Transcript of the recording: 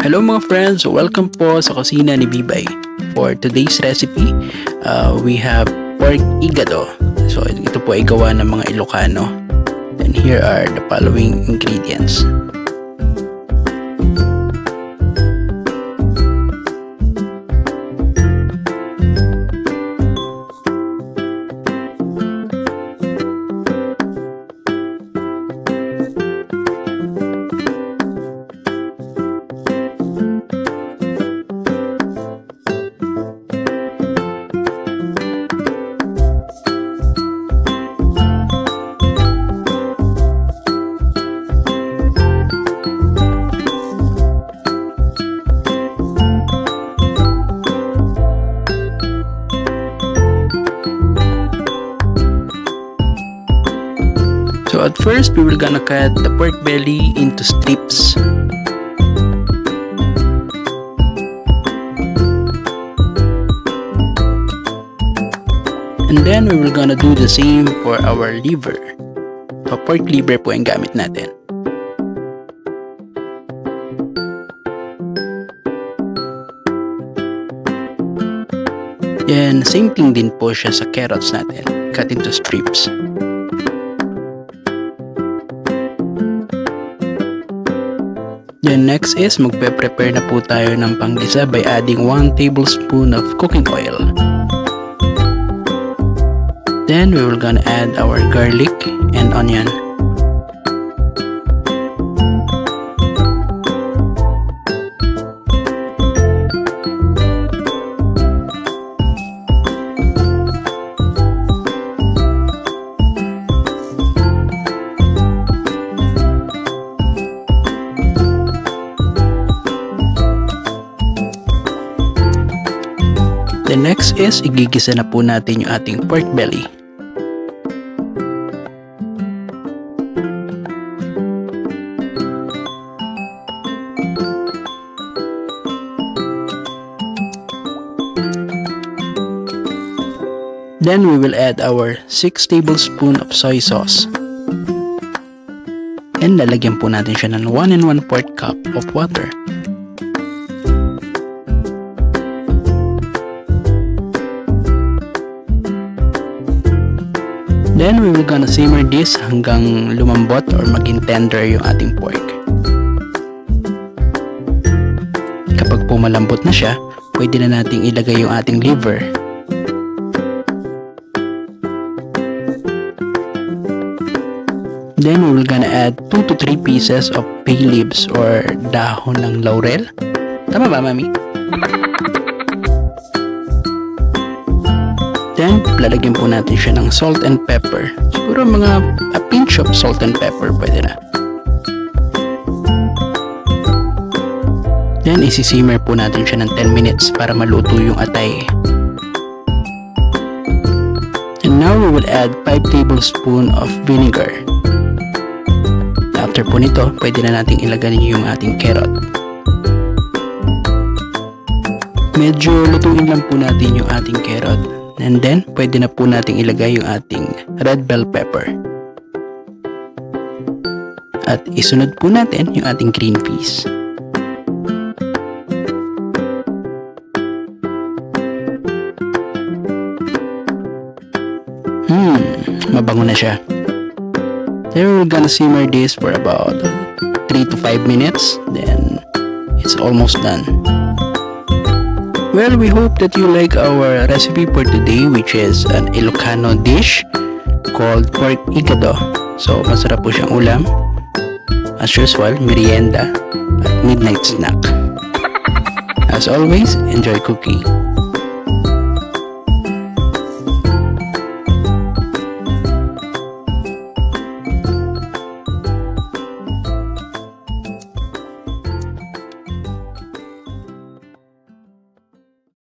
Hello mga friends, welcome po sa kusina ni Bibay. For today's recipe, we have pork igado. So ito po ay gawa ng mga Ilocano. And here are the following ingredients. So at first, we will gonna cut the pork belly into strips. And then we will gonna do the same for our liver. So pork liver po ang gamit natin. Then same thing din po siya sa carrots natin. Cut into strips. Then next is magpe-prepare na po tayo ng panggisa by adding 1 tablespoon of cooking oil. Then we will gonna add our garlic and onion. The next is, igigisa na po natin yung ating pork belly. Then we will add our 6 tablespoons of soy sauce. And lalagyan po natin siya ng 1 1/4 cup of water. Then we will gonna simmer this hanggang lumambot or maging tender yung ating pork. Kapag po malambot na siya, pwede na nating ilagay yung ating liver. Then we will gonna add 2 to 3 pieces of bay leaves or dahon ng laurel. Tama ba, mami? Then, lalagyan po natin siya ng salt and pepper. Siguro mga a pinch of salt and pepper pwede na. Then, isi-simmer po natin siya ng 10 minutes para maluto yung atay. And now, we will add 5 tablespoons of vinegar. After po nito, pwede na natin ilagay yung ating carrot. Medyo lutuin lang po natin yung ating carrot. And then, pwede na po nating ilagay yung ating red bell pepper. At isunod po natin yung ating green peas. Mabango na siya. Then we're gonna simmer this for about 3 to 5 minutes. Then, it's almost done. Well, we hope that you like our recipe for today, which is an Ilocano dish called pork igado. So, masarap po siyang ulam. As usual, merienda at midnight snack. As always, enjoy cooking.